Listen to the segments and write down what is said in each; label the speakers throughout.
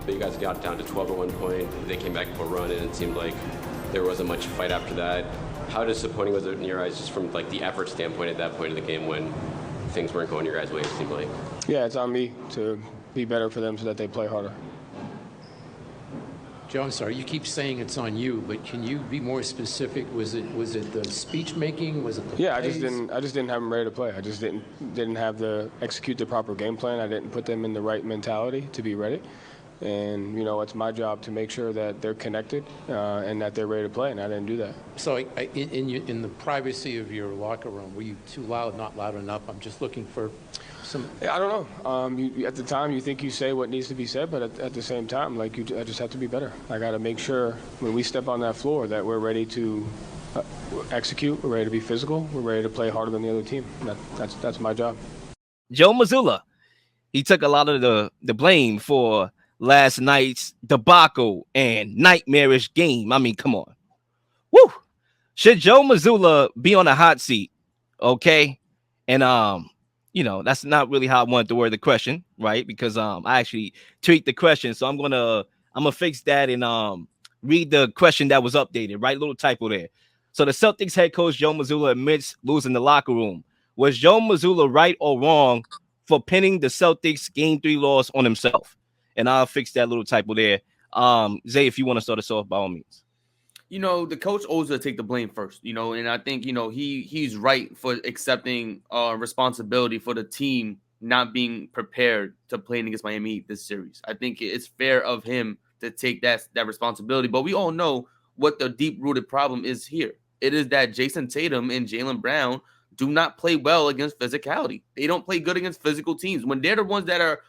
Speaker 1: but you guys got down to 12 at one point. They came back for a run, and it seemed like there wasn't much fight after that. How disappointing was it in your eyes, just from like the effort standpoint at that point of the game when things weren't going your guys' way, it seemed like?
Speaker 2: Yeah, it's on me to be better for them so that they play harder.
Speaker 3: Joe, I'm sorry, you keep saying it's on you, but can you be more specific? Was it the speech making? Was it the
Speaker 2: Yeah,
Speaker 3: plays?
Speaker 2: I just didn't have them ready to play. I just didn't have execute the proper game plan. I didn't put them in the right mentality to be ready. And, you know, it's my job to make sure that they're connected and that they're ready to play, and I didn't do that.
Speaker 3: So in the privacy of your locker room, were you too loud, not loud enough? I'm just looking for some...
Speaker 2: I don't know. At the time, you think you say what needs to be said, but at the same time, I just have to be better. I got to make sure when we step on that floor that we're ready to execute, we're ready to be physical, we're ready to play harder than the other team. That's my job.
Speaker 4: Joe Mazzulla, he took a lot of the blame for last night's debacle and nightmarish game. I mean, come on. Woo! Should Joe Mazzulla be on a hot seat? Okay. And you know, that's not really how I wanted to word the question, right? Because I actually tweaked the question. So I'm gonna fix that and read the question that was updated, right? Little typo there. So the Celtics head coach Joe Mazzulla admits losing the locker room. Was Joe Mazzulla right or wrong for pinning the Celtics Game 3 loss on himself? And I'll fix that little typo there. Zay, if you want to start us off, by all means.
Speaker 5: You know, the coach owes to take the blame first, you know, and I think, you know, he's right for accepting responsibility for the team not being prepared to play against Miami Heat this series. I think it's fair of him to take that responsibility, but we all know what the deep-rooted problem is here. It is that Jason Tatum and Jaylen Brown do not play well against physicality. They don't play good against physical teams. When they're the ones that are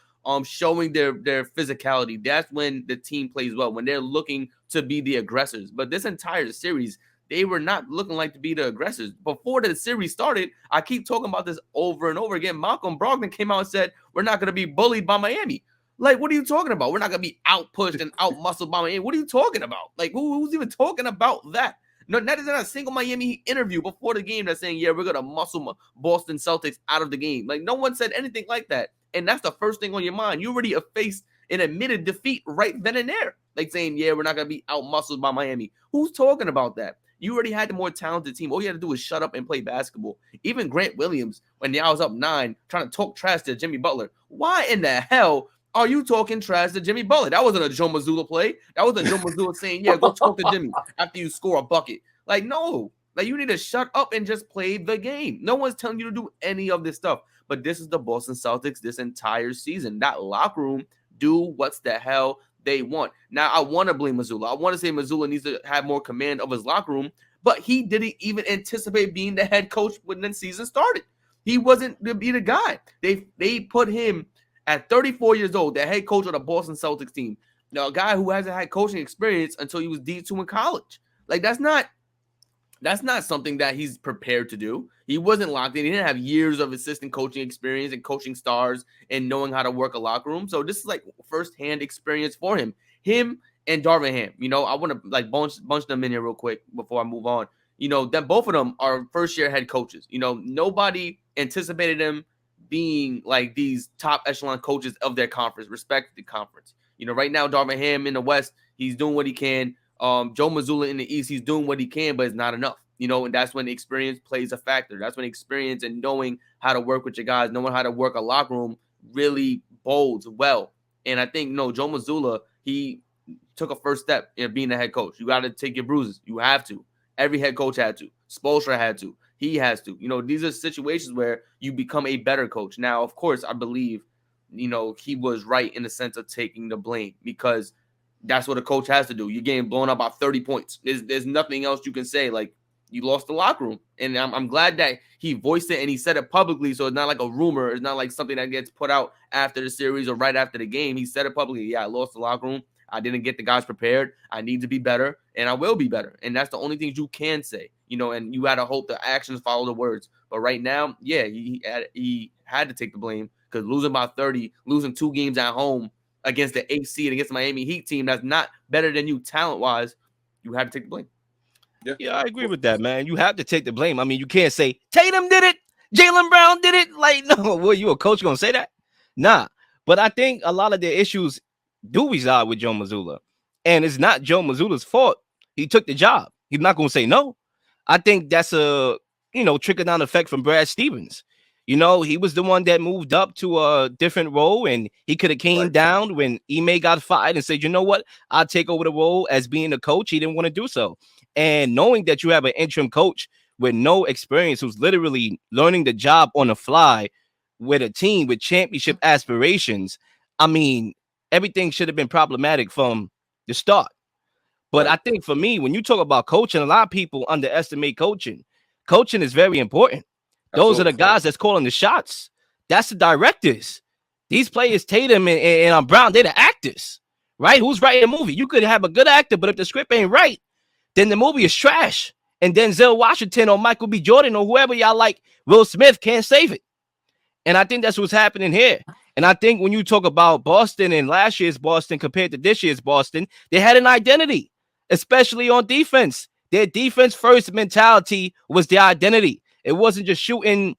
Speaker 5: showing their physicality, that's when the team plays well, when they're looking to be the aggressors. But this entire series, they were not looking like to be the aggressors. Before the series started, I keep talking about this over and over again. Malcolm Brogdon came out and said, we're not going to be bullied by Miami. Like, what are you talking about? We're not going to be out-pushed and out-muscled by Miami. What are you talking about? Like, who's even talking about that? No, that is not a single Miami interview before the game that's saying, yeah, we're going to muscle Boston Celtics out of the game. Like, no one said anything like that. And that's the first thing on your mind. You already faced an admitted defeat right then and there. Like saying, yeah, we're not going to be out-muscled by Miami. Who's talking about that? You already had the more talented team. All you had to do was shut up and play basketball. Even Grant Williams, when I was up 9, trying to talk trash to Jimmy Butler. Why in the hell are you talking trash to Jimmy Butler? That wasn't a Joe Mazzulla play. That wasn't Joe Mazzulla saying, yeah, go talk to Jimmy after you score a bucket. Like, no. Like, you need to shut up and just play the game. No one's telling you to do any of this stuff. But this is the Boston Celtics this entire season. That locker room do what's the hell they want. Now, I want to blame Mazzulla. I want to say Mazzulla needs to have more command of his locker room, but he didn't even anticipate being the head coach when the season started. He wasn't to be the guy. They put him at 34 years old, the head coach of the Boston Celtics team. Now, a guy who hasn't had coaching experience until he was D2 in college. Like, that's not something that he's prepared to do. He wasn't locked in. He didn't have years of assistant coaching experience and coaching stars and knowing how to work a locker room. So this is like firsthand experience for him. Him and Darvin Ham. You know, I want to like bunch them in here real quick before I move on. You know, that both of them are first-year head coaches. You know, nobody anticipated them being like these top echelon coaches of their conference, respected conference. You know, right now, Darvin Ham in the West, he's doing what he can. Joe Mazzulla in the East, he's doing what he can, but it's not enough. You know, and that's when the experience plays a factor. That's when experience and knowing how to work with your guys, knowing how to work a locker room really bodes well. And I think, no, Joe Mazzulla, he took a first step in being a head coach. You got to take your bruises. You have to. Every head coach had to. Spoelstra had to. He has to. You know, these are situations where you become a better coach. Now, of course, I believe, you know, he was right in the sense of taking the blame because that's what a coach has to do. You're getting blown up by 30 points. There's nothing else you can say. Like, you lost the locker room. And I'm glad that he voiced it and he said it publicly. So it's not like a rumor. It's not like something that gets put out after the series or right after the game. He said it publicly. Yeah, I lost the locker room. I didn't get the guys prepared. I need to be better and I will be better. And that's the only things you can say, you know, and you got to hope the actions follow the words. But right now, yeah, he had to take the blame because losing by 30, losing 2 games at home against the 8th seed, against the Miami Heat team that's not better than you talent-wise, you had to take the blame.
Speaker 4: Yeah, I agree with that, man. You have to take the blame. I mean, you can't say Tatum did it, Jaylen Brown did it. Like, no, well, you a coach gonna say that? Nah. But I think a lot of the issues do reside with Joe Mazzulla. And it's not Joe Mazzulla's fault. He took the job. He's not going to say no. I think that's a, trickle down effect from Brad Stevens. He was the one that moved up to a different role, and he could have came down when Ime got fired and said, you know what, I'll take over the role as being a coach. He didn't want to do so. And knowing that you have an interim coach with no experience who's literally learning the job on the fly with a team with championship aspirations, I mean, everything should have been problematic from the start. But I think for me, when you talk about coaching, a lot of people underestimate coaching. Coaching is very important. Those are the guys that's calling the shots. That's the directors. These players, Tatum and Brown, they're the actors, right? Who's writing a movie? You could have a good actor, but if the script ain't right, then the movie is trash. And Denzel Washington or Michael B. Jordan or whoever y'all like, Will Smith, can't save it. And I think that's what's happening here. And I think when you talk about Boston and last year's Boston compared to this year's Boston, they had an identity, especially on defense. Their defense first mentality was their identity. It wasn't just shooting,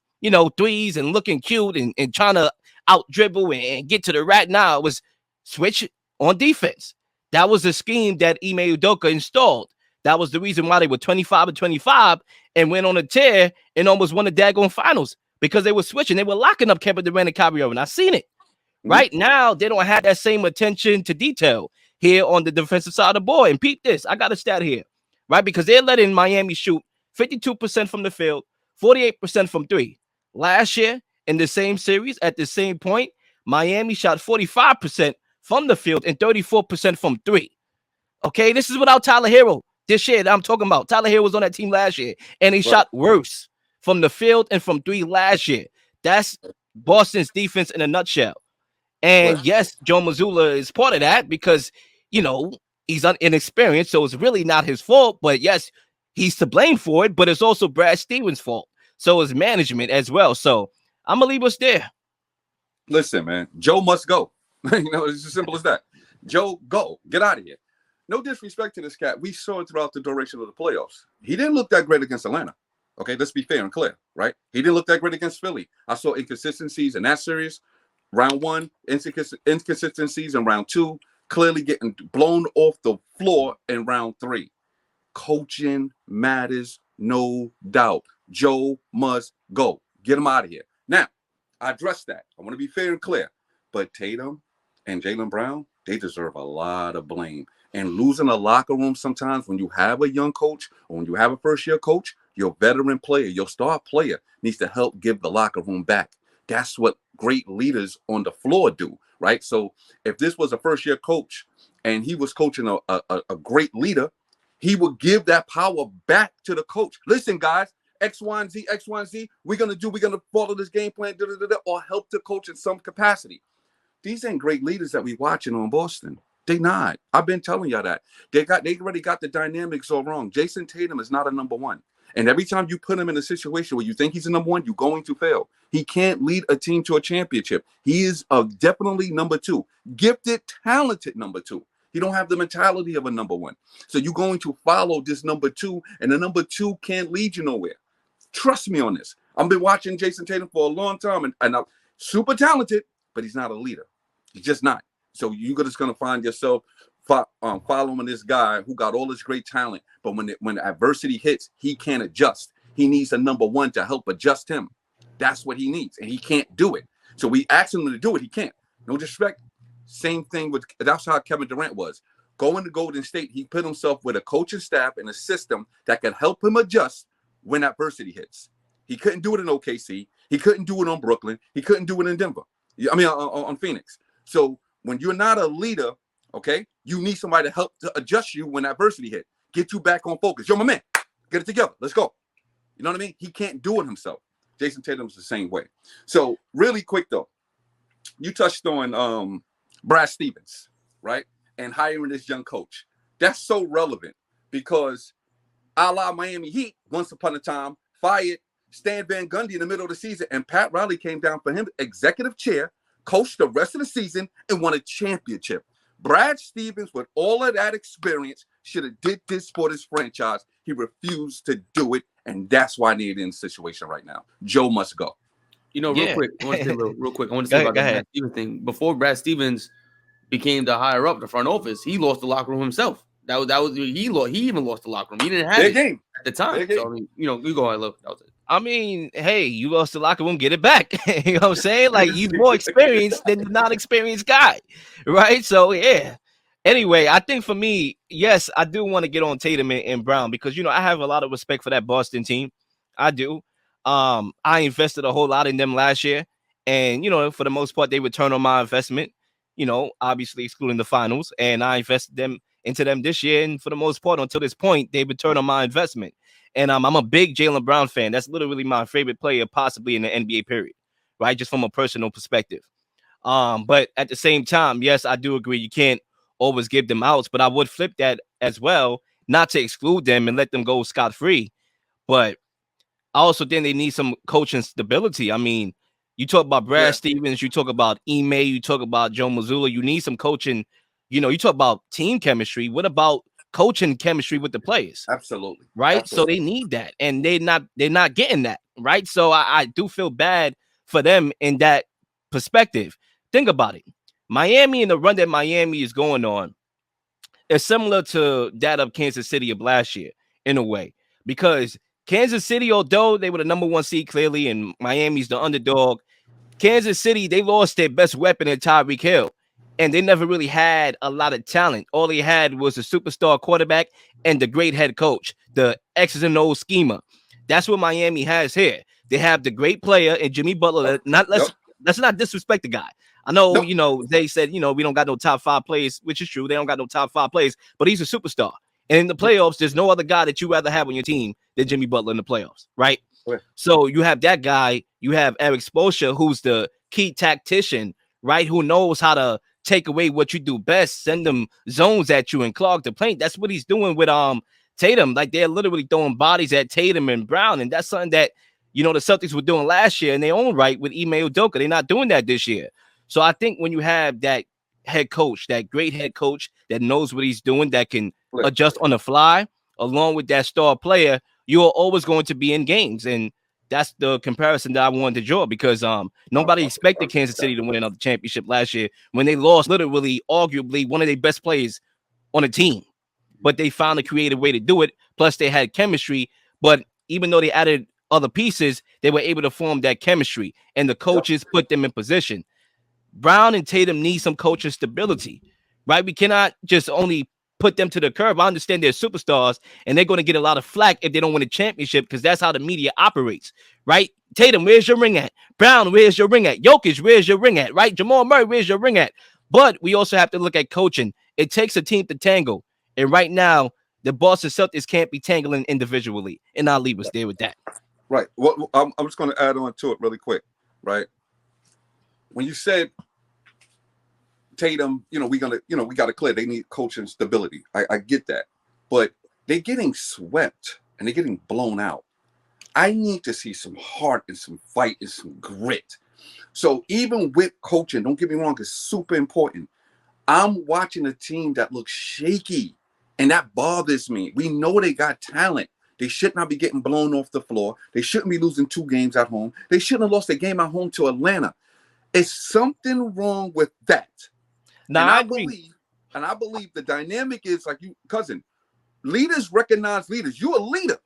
Speaker 4: threes and looking cute and trying to out dribble and get to the rat. Now it was switch on defense. That was the scheme that Ime Udoka installed. That was the reason why they were 25-25 and went on a tear and almost won the daggone finals, because they were switching. They were locking up Kevin Durant and Kyrie Irving. I've seen it. Right now, they don't have that same attention to detail here on the defensive side of the ball. And peep this. I got a stat here, right? Because they're letting Miami shoot 52% from the field, 48% from three. Last year, in the same series, at the same point, Miami shot 45% from the field and 34% from three. Okay, this is without Tyler Hero. This year that I'm talking about. Tyler Hero was on that team last year, and he shot worse from the field and from three last year. That's Boston's defense in a nutshell. And yes, Joe Mazzulla is part of that because, he's inexperienced, so it's really not his fault. But yes, he's to blame for it, but it's also Brad Stevens' fault. So it's management as well. So I'm going to leave us there.
Speaker 6: Listen, man, Joe must go. It's as simple as that. Joe, go. Get out of here. No disrespect to this cat. We saw it throughout the duration of the playoffs. He didn't look that great against Atlanta. Okay, let's be fair and clear, right? He didn't look that great against Philly. I saw inconsistencies in that series. Round one, inconsistencies in round two, clearly getting blown off the floor in round three. Coaching matters, no doubt. Joe must go. Get him out of here. Now, I address that. I want to be fair and clear. But Tatum and Jaylen Brown, they deserve a lot of blame. And losing a locker room sometimes when you have a young coach or when you have a first-year coach, your veteran player, your star player needs to help give the locker room back. That's what great leaders on the floor do, right? So if this was a first-year coach and he was coaching a great leader, he would give that power back to the coach. Listen, guys, X, Y, and Z, we're going to follow this game plan, or help the coach in some capacity. These ain't great leaders that we watching on Boston. They not. I've been telling y'all that. They already got the dynamics all wrong. Jason Tatum is not a number one. And every time you put him in a situation where you think he's a number one, you're going to fail. He can't lead a team to a championship. He is definitely number two. Gifted, talented number two. He don't have the mentality of a number one. So you're going to follow this number two, and the number two can't lead you nowhere. Trust me on this. I've been watching Jason Tatum for a long time, and I'm super talented, but he's not a leader. He's just not. So you're just going to find yourself following this guy who got all this great talent, but when adversity hits, he can't adjust. He needs a number one to help adjust him. That's what he needs, and he can't do it. So we asked him to do it. He can't. No disrespect. Same thing that's how Kevin Durant was. Going to Golden State, he put himself with a coaching staff and a system that could help him adjust when adversity hits. He couldn't do it in OKC. He couldn't do it on Brooklyn. He couldn't do it in Denver. On Phoenix. So when you're not a leader, okay, you need somebody to help to adjust you when adversity hit. Get you back on focus. Yo, my man, get it together. Let's go. You know what I mean? He can't do it himself. Jason Tatum's the same way. So really quick, though, you touched on Brad Stevens, right? And hiring this young coach. That's so relevant because a la Miami Heat, once upon a time, fired Stan Van Gundy in the middle of the season, and Pat Riley came down for him, executive chair, coached the rest of the season, and won a championship. Brad Stevens, with all of that experience, should have did this for this franchise. He refused to do it, and that's why they're in the situation right now. Joe must go.
Speaker 5: Real quick, I want to say real quick. I want to say about the Brad Stevens thing. Before Brad Stevens, became the higher up, the front office, he lost the locker room himself. He even lost the locker room. He didn't have
Speaker 6: Their
Speaker 5: it
Speaker 6: game.
Speaker 5: at the time.
Speaker 6: Their
Speaker 5: So I mean, you go ahead, look. That was it.
Speaker 4: I mean, hey, you lost the locker room, get it back. You know what I'm saying? Like, you're more experienced than the non-experienced guy, right? So, yeah. Anyway, I think for me, yes, I do want to get on Tatum and Brown because, I have a lot of respect for that Boston team. I do. I invested a whole lot in them last year. And, for the most part, they returned on my investment, obviously excluding the finals. And I invested into them this year. And for the most part, until this point, they returned on my investment. And I'm a big Jaylen Brown fan. That's literally my favorite player possibly in the NBA period, right? Just from a personal perspective. But at the same time, yes, I do agree. You can't always give them outs, but I would flip that as well, not to exclude them and let them go scot-free. But I also think they need some coaching stability. I mean, you talk about Brad Stevens, you talk about Ime, you talk about Joe Mazzulla. You need some coaching. You talk about team chemistry. What about coaching chemistry with the players?
Speaker 6: Absolutely.
Speaker 4: Right.
Speaker 6: Absolutely.
Speaker 4: So they need that, and they're not getting that. Right. So I do feel bad for them in that perspective. Think about it. Miami and the run that Miami is going on is similar to that of Kansas City of last year in a way, because Kansas City, although they were the number 1 seed clearly, and Miami's the underdog, Kansas City, they lost their best weapon in Tyreek Hill. And they never really had a lot of talent. All they had was a superstar quarterback and the great head coach, the X's and O's schema. That's what Miami has here. They have the great player in Jimmy Butler. Let's not disrespect the guy. I know, they said, we don't got no top 5 players, which is true. They don't got no top 5 players, but he's a superstar. And in the playoffs, there's no other guy that you rather have on your team than Jimmy Butler in the playoffs, right?
Speaker 6: Yeah.
Speaker 4: So you have that guy. You have Eric Spoelstra, who's the key tactician, right? Who knows how to take away what you do best, send them zones at you and clog the paint. That's what he's doing with Tatum. Like, they're literally throwing bodies at Tatum and Brown, and that's something that the Celtics were doing last year in their own right with Ime Udoka. They're not doing that this year. So I think when you have that head coach, that great head coach that knows what he's doing, that can adjust on the fly, along with that star player, you are always going to be in games. And that's the comparison that I wanted to draw, because nobody expected Kansas City to win another championship last year when they lost literally, arguably, one of their best players on a team. But they found a creative way to do it. Plus, they had chemistry. But even though they added other pieces, they were able to form that chemistry. And the coaches put them in position. Brown and Tatum need some coaching stability, right? We cannot just only put them to the curb. I understand they're superstars and they're going to get a lot of flack if they don't win a championship, because that's how the media operates, right? Tatum, where's your ring at? Brown, where's your ring at? Jokic, where's your ring at? Right? Jamal Murray, where's your ring at? But we also have to look at coaching. It takes a team to tangle. And right now, the Boston Celtics can't be tangling individually. And I'll leave us there with that.
Speaker 6: Right. Well, I'm just going to add on to it really quick, right? When you said Tatum, we got to clear. They need coaching stability. I get that, but they're getting swept and they're getting blown out. I need to see some heart and some fight and some grit. So even with coaching, don't get me wrong, it's super important. I'm watching a team that looks shaky, and that bothers me. We know they got talent. They should not be getting blown off the floor. They shouldn't be losing 2 games at home. They shouldn't have lost a game at home to Atlanta. It's something wrong with that.
Speaker 4: Now,
Speaker 6: I believe the dynamic is like you, cousin. Leaders recognize leaders. You're a leader.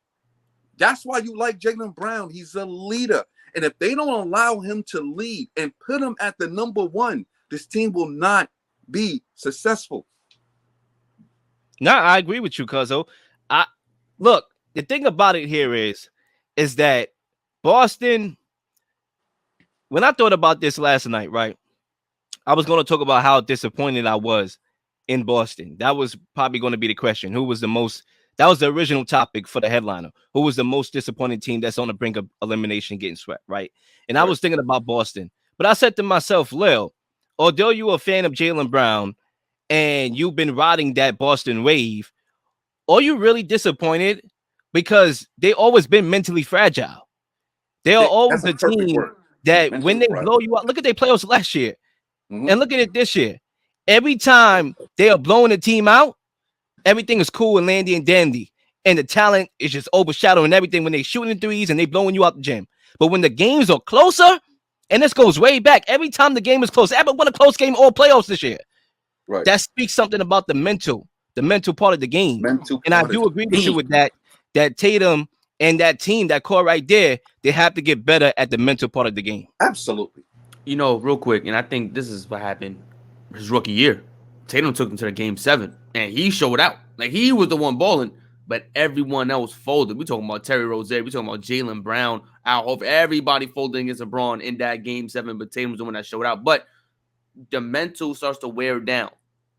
Speaker 6: That's why you like Jaylen Brown. He's a leader. And if they don't allow him to lead and put him at the number 1, this team will not be successful.
Speaker 4: No, I agree with you, Cuzzo. Look, the thing about it here is that Boston, when I thought about this last night, right, I was going to talk about how disappointed I was in Boston. That was probably going to be the question. That was the original topic for the headliner. Who was the most disappointing team that's on the brink of elimination, getting swept, right? And I was thinking about Boston. But I said to myself, Lil, although you're a fan of Jaylen Brown and you've been riding that Boston wave, are you really disappointed? Because they always been mentally fragile. They are always a team that mentally when they blow you out, look at their playoffs last year. And look at it this year. Every time they are blowing the team out, everything is cool and landy and dandy. And the talent is just overshadowing everything when they shooting threes and they blowing you out the gym. But when the games are closer, and this goes way back, every time the game is close, I haven't won a close game all playoffs this year.
Speaker 6: Right.
Speaker 4: That speaks something about the mental part of the game.
Speaker 6: Mental
Speaker 4: And I
Speaker 6: part
Speaker 4: do
Speaker 6: of
Speaker 4: agree
Speaker 6: the
Speaker 4: with you
Speaker 6: game.
Speaker 4: with that. That Tatum and that team, that core right there, they have to get better at the mental part of the game.
Speaker 6: Absolutely.
Speaker 5: You know, real quick, and I think this is what happened his rookie year. Tatum took him to the game 7, and he showed out. Like, he was the one balling, but everyone else folded. We talking about Terry Rozier. We talking about Jaylen Brown, Al Horford. Everybody folded against LeBron in that game 7, but Tatum was the one that showed out. But the mental starts to wear down.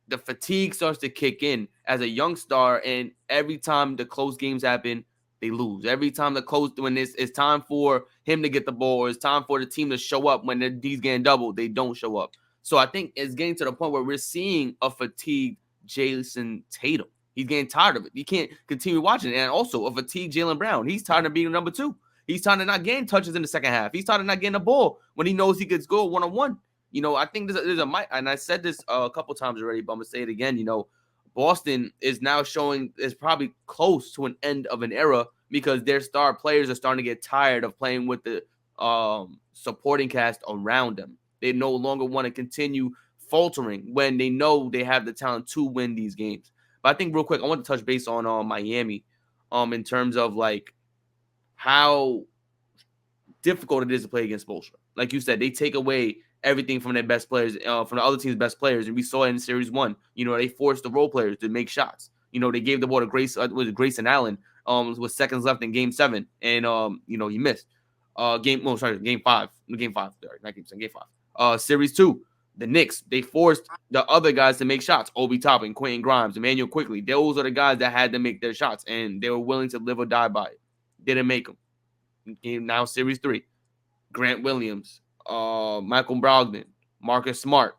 Speaker 5: The fatigue starts to kick in as a young star, and every time the close games happen, they lose. Every time when it's time for him to get the ball, or it's time for the team to show up when he's getting doubled, they don't show up. So I think it's getting to the point where we're seeing a fatigued Jason Tatum. He's getting tired of it. He can't continue watching. And also a fatigued Jaylen Brown. He's tired of being number 2. He's tired of not getting touches in the second half. He's tired of not getting the ball when he knows he could score one-on-one. You know, I think there's a and I said this a couple times already, but I'm gonna say it again. You know, Boston is now showing is probably close to an end of an era because their star players are starting to get tired of playing with the supporting cast around them. They no longer want to continue faltering when they know they have the talent to win these games. But I think real quick, I want to touch base on Miami, in terms of like how difficult it is to play against Spoelstra. Like you said, they take away everything from their best players, from the other team's best players, and we saw it in Series 1. You know, they forced the role players to make shots. You know, they gave the ball to Grayson Allen with seconds left in Game 7, and you know, he missed. Game 5. Sorry, not Game 7, Game 5. Series 2, the Knicks, they forced the other guys to make shots. Obi Toppin, Quentin Grimes, Emmanuel Quickly. Those are the guys that had to make their shots, and they were willing to live or die by it. Didn't make them. Now Series 3, Grant Williams, Michael Brogdon, Marcus Smart,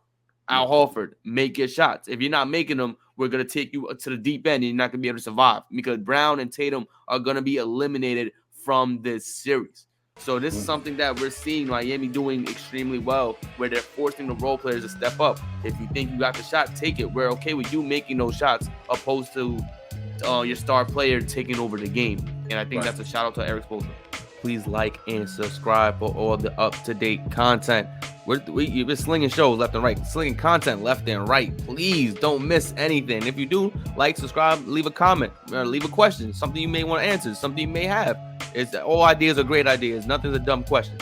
Speaker 5: Al Horford, make your shots. If you're not making them, we're going to take you to the deep end, and you're not going to be able to survive because Brown and Tatum are going to be eliminated from this series. So this is something that we're seeing Miami doing extremely well, where they're forcing the role players to step up. If you think you got the shot, take it. We're okay with you making those shots, opposed to your star player taking over the game. And I think that's a shout out to Eric Spoelstra. Please like and subscribe for all the up-to-date content. We've been slinging shows left and right, slinging content left and right. Please don't miss anything. If you do, like, subscribe, leave a comment, or leave a question, something you may want to answer, something you may have. All ideas are great ideas. Nothing's a dumb question.